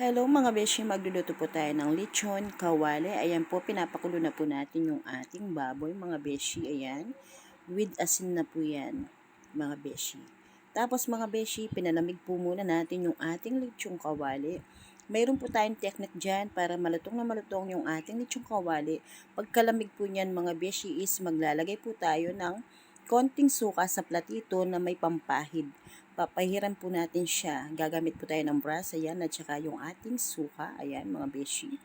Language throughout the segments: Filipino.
Hello mga beshi, magluluto po tayo ng lechon kawali. Ayan po, pinapakulo na po natin yung ating baboy mga beshi. Ayan, with asin na po yan mga beshi. Tapos mga beshi, pinalamig po muna natin yung ating lechon kawali. Mayroon po tayong technique dyan para malutong na malutong yung ating lechon kawali. Pagkalamig po niyan mga beshi is maglalagay po tayo ng konting suka sa platito na may pampahid. Papahiran po natin siya. Gagamit po tayo ng brass, ayan, at saka yung ating suka, ayan mga beshi.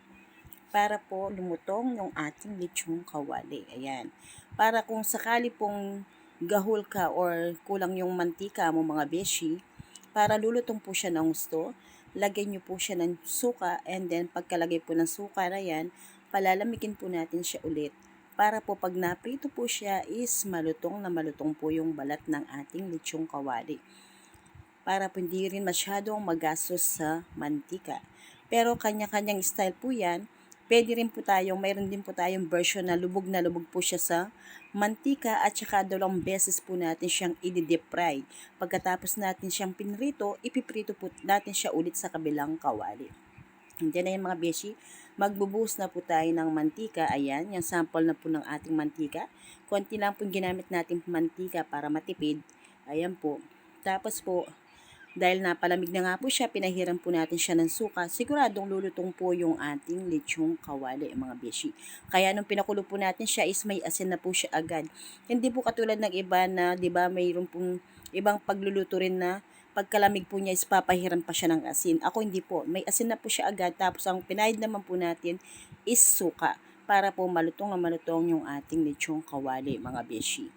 Para po lumutong yung ating lechong kawali, ayan. Para kung sakali pong gahol ka or kulang yung mantika mo mga beshi, para lulutong po siya ng gusto, lagyan nyo po siya ng suka and then pagkalagay po ng suka na yan, palalamigin po natin siya ulit. Para po pag naprito po siya is malutong na malutong po yung balat ng ating lechong kawali. Para po hindi rin masyadong magastos sa mantika. Pero kanya-kanyang style po yan. Pwede rin po tayong, mayroon din po tayong version na lubog po siya sa mantika at saka 2 beses po natin siyang i-deep fry. Pagkatapos natin siyang pinrito, ipiprito po natin siya ulit sa kabilang kawali. Hindi na yan mga beshi, magbubuhos na po tayo ng mantika. Ayan, yung sample na po ng ating mantika. Konti lang po ginamit natin mantika para matipid. Ayan po. Tapos po, dahil napalamig na nga po siya, pinahiram po natin siya ng suka. Siguradong lulutong po yung ating lechong kawali, mga beshi. Kaya nung pinakulo po natin siya is may asin na po siya agad. Hindi po katulad ng iba na, di ba, mayroon pong ibang pagluluto rin na pagkalamig po niya is papahiram pa siya ng asin. Ako hindi po. May asin na po siya agad. Tapos ang pinahid naman po natin is suka. Para po malutong na malutong yung ating lechong kawali, mga beshi.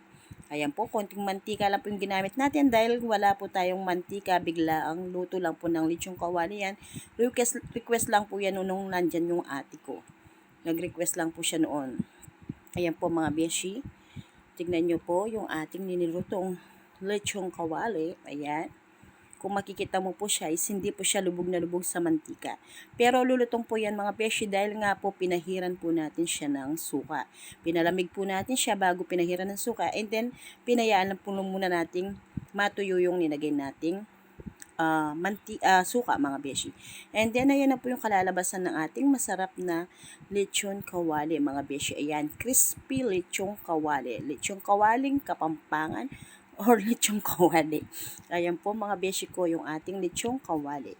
Ayan po, konting mantika lang po yung ginamit natin dahil wala po tayong mantika, bigla ang luto lang po ng lechong kawali yan. Request lang po yan nung nandyan yung ate ko. Nag-request lang po siya noon. Ayan po mga beshi. Tignan nyo po yung ating ninilutong lechong kawali. Ayan. Kung makikita mo po siya, is hindi po siya lubog na lubog sa mantika. Pero lulutong po yan mga beshi dahil nga po pinahiran po natin siya ng suka. Pinalamig po natin siya bago pinahiran ng suka and then pinayaan lang po muna nating matuyo yung nilagay nating suka mga beshi. And then ayan na po yung kalalabasan ng ating masarap na lechon kawali mga beshi. Ayan, crispy lechong kawali. Lechong kawaling Kapampangan or lechong kawali. Ayan po mga beshi ko yung ating lechong kawali.